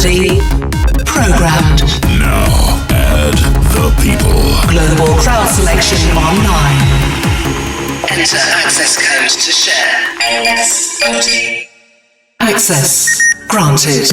Ready? Programmed. Now add the people. Global crowd selection online. Enter access code to share. ASOT. Access granted.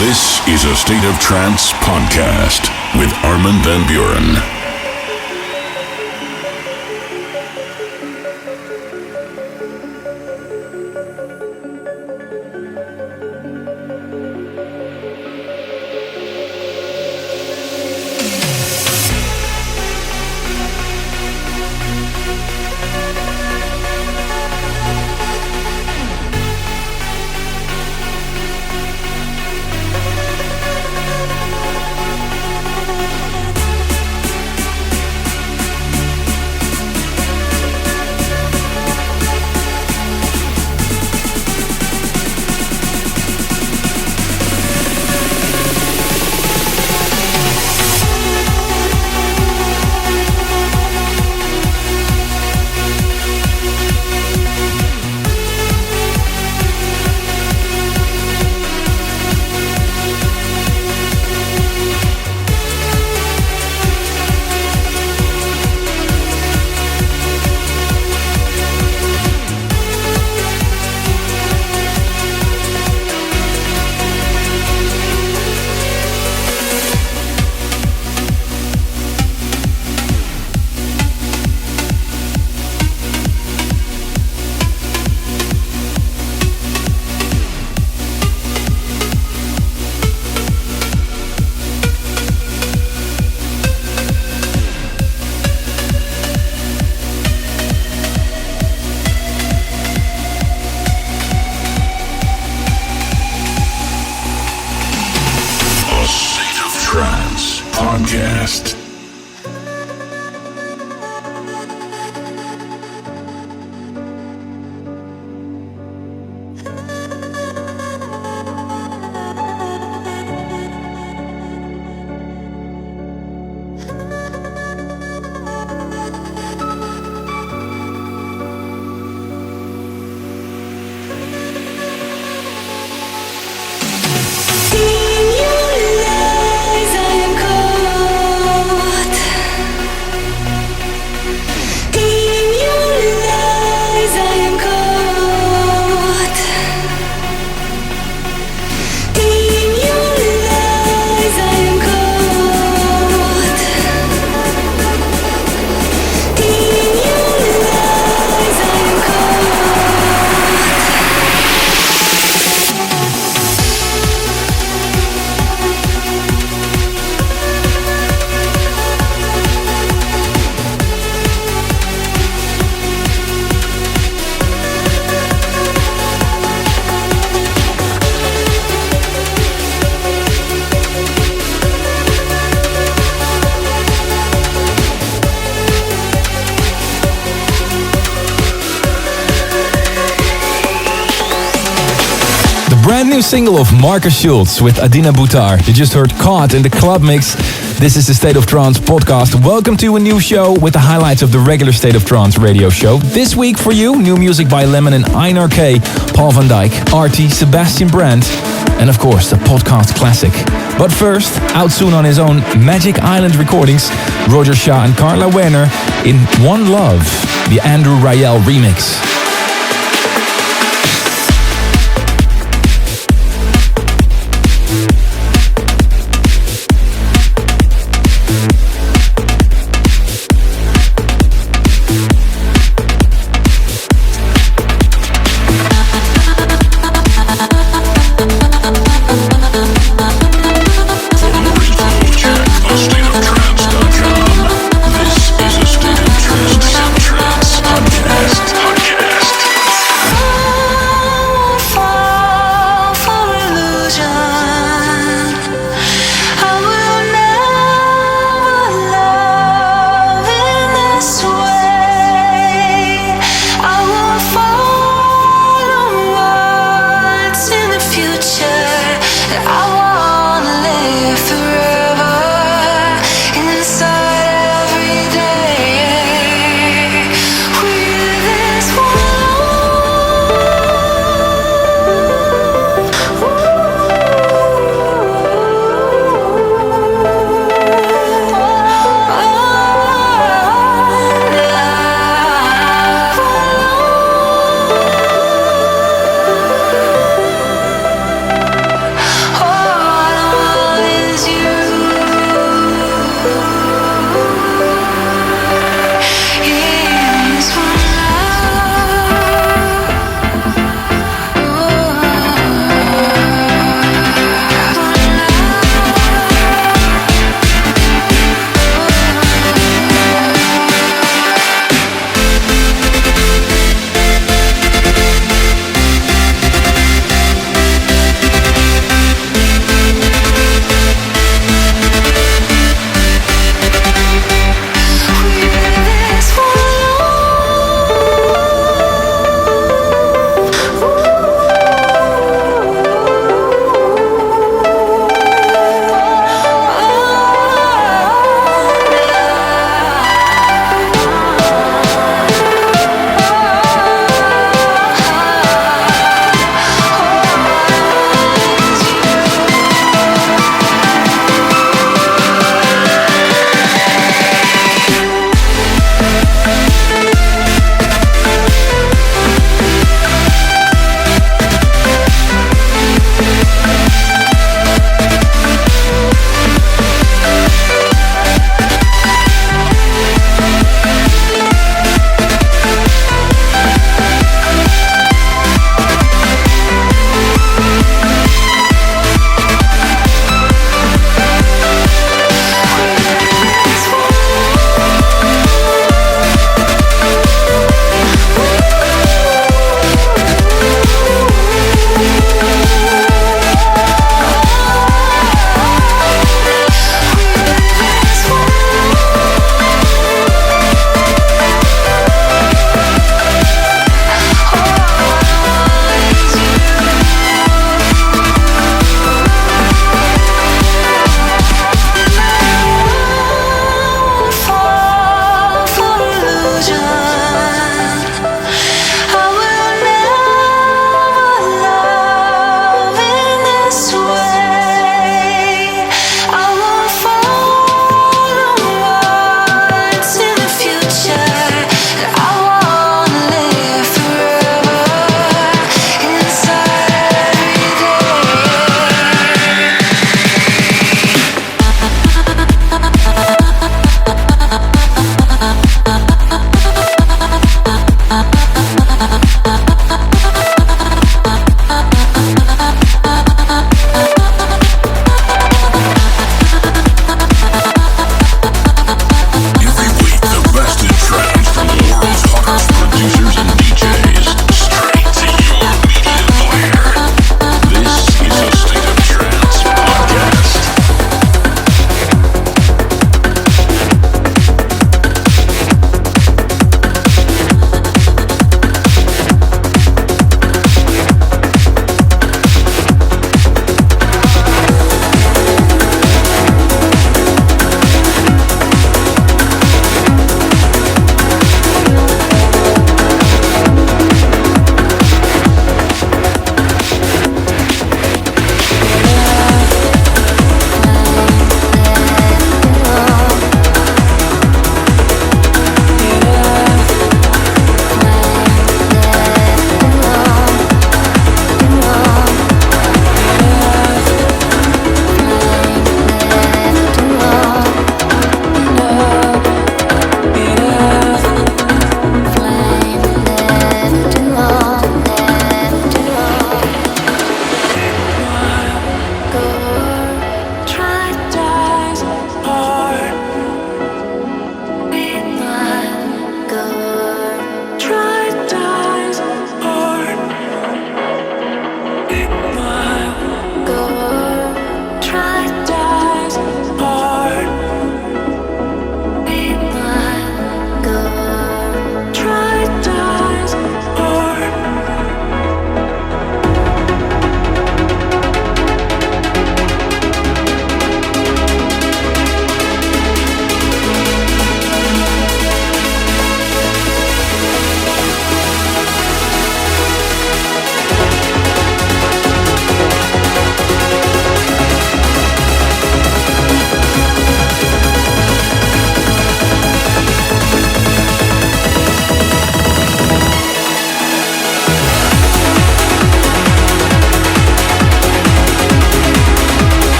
This is A State of Trance podcast with Armin van Buuren. Brand new single of Markus Schulz with Adina Butar. You just heard Caught in the Club Mix. This is the State of Trance podcast. Welcome to a new show with the highlights of the regular State of Trance radio show. This week for you, new music by Lemon and Einar K, Paul van Dyk, Arty, Sebastian, Brandt, and of course the podcast classic. But first, out soon on his own Magic Island recordings, Roger Shah and Carla Werner in One Love, the Andrew Rayel remix. Podcast.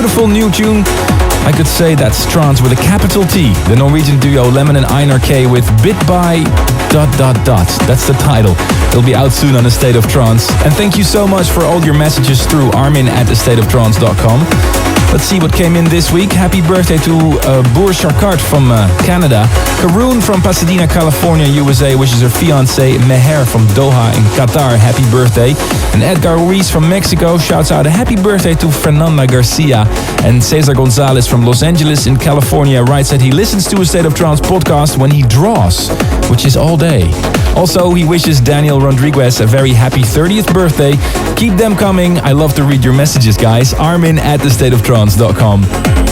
beautiful new tune. I could say that's trance with a capital T. The Norwegian duo Lemon and Einar K with Bit by ... That's the title. It'll be out soon on A State of Trance. And thank you so much for all your messages through armin@astateoftrance.com. Let's see what came in this week. Happy birthday to Boer Charcart from Canada. Karoon from Pasadena, California, USA wishes her fiancé Meher from Doha in Qatar happy birthday. And Edgar Ruiz from Mexico shouts out a happy birthday to Fernanda Garcia. And Cesar Gonzalez from Los Angeles in California writes that he listens to A State of Trance podcast when he draws, which is all day. Also, he wishes Daniel Rodriguez a very happy 30th birthday. Keep them coming. I love to read your messages, guys. Armin@thestateoftrance.com.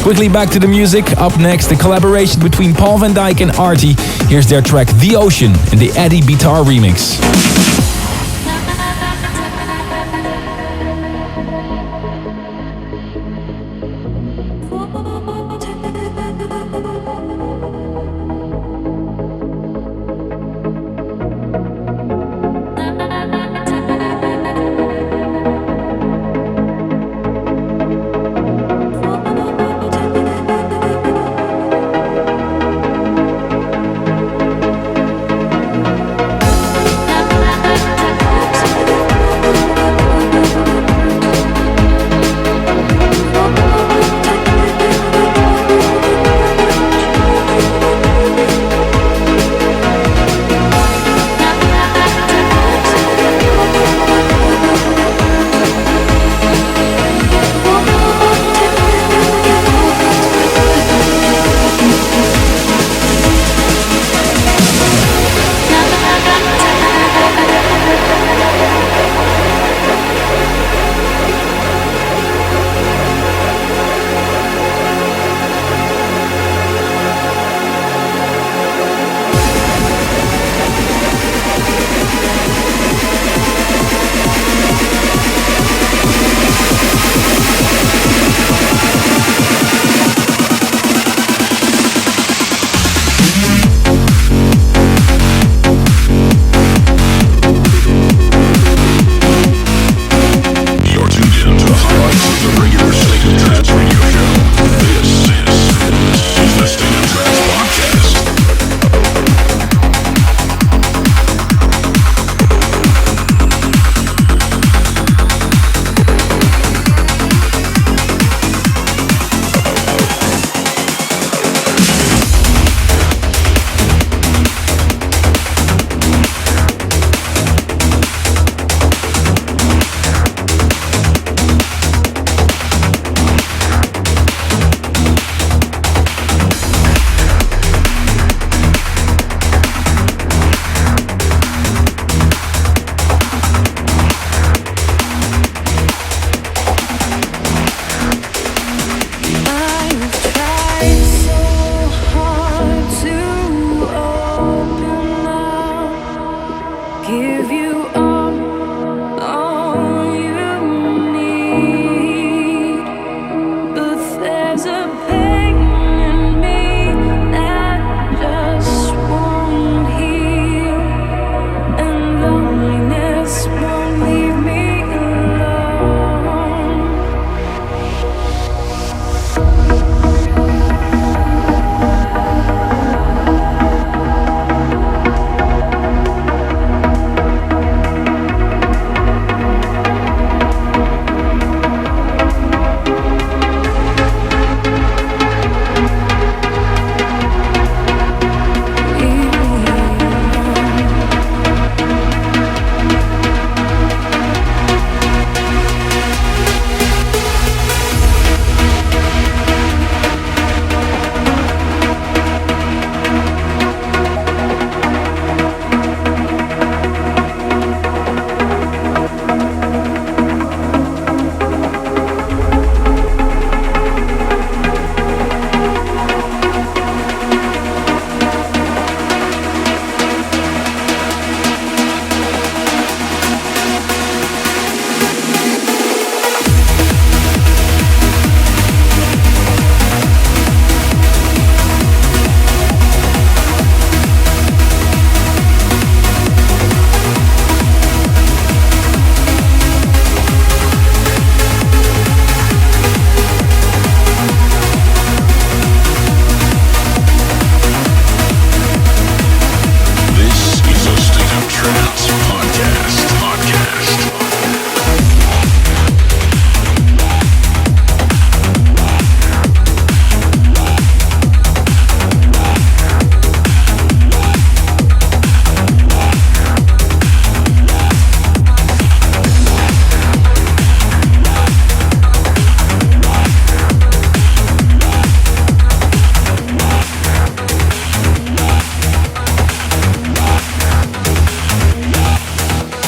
Quickly back to the music. Up next, the collaboration between Paul van Dyk and Arty. Here's their track The Ocean in the Eddie Bitar remix.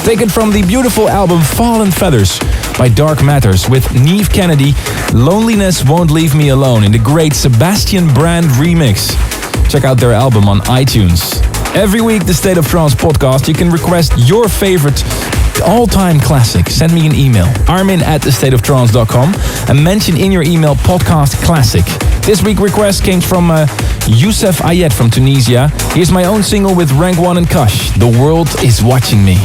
Taken from the beautiful album Fallen Feathers by Dark Matters with Neev Kennedy, Loneliness Won't Leave Me Alone in the great Sebastian Brandt remix. Check out their album on iTunes. Every week, the State of Trance podcast, you can request your favorite all-time classic. Send me an email, armin@thestateoftrance.com, and mention in your email podcast classic. This week request came from Youssef Ayet from Tunisia. Here's my own single with Rank 1 and Kush, The World Is Watching Me.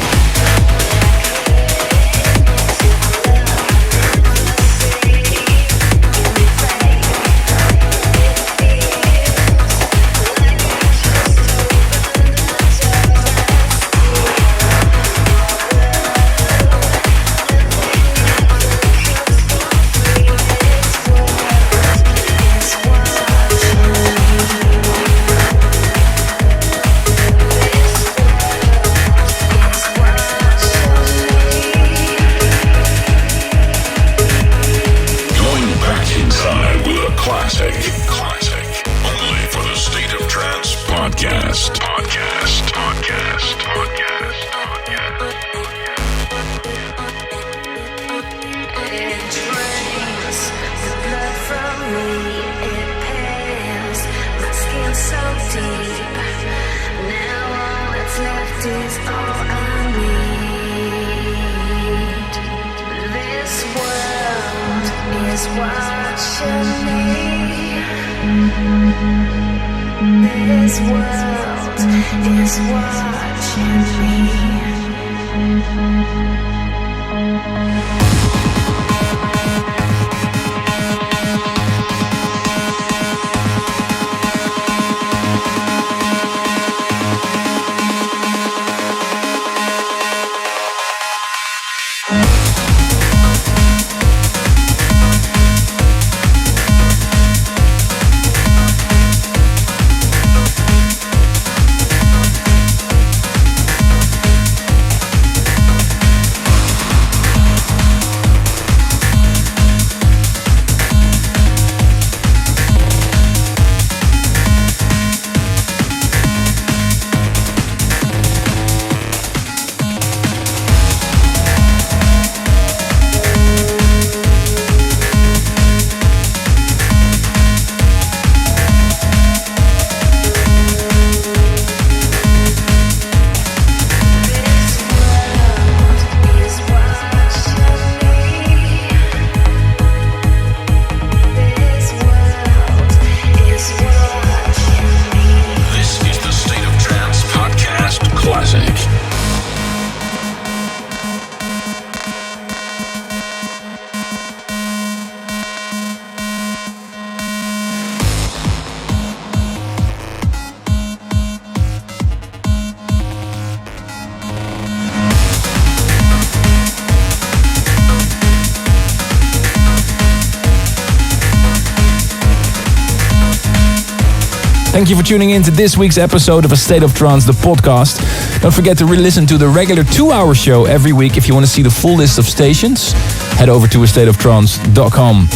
Thank you for tuning in to this week's episode of A State of Trance, the podcast. Don't forget to re-listen to the regular 2-hour show every week. If you want to see the full list of stations, head over to astateoftrance.com.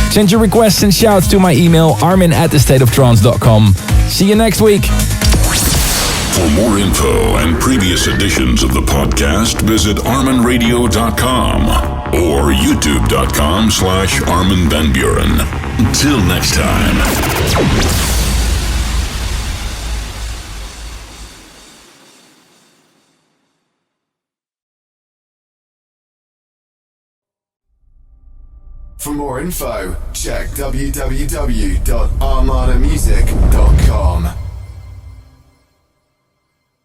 Send your requests and shouts to my email, armin@thestateoftrance.com. See you next week. For more info and previous editions of the podcast, visit arminradio.com or youtube.com/Armin van Buuren. Until next time. For more info, check www.armadamusic.com.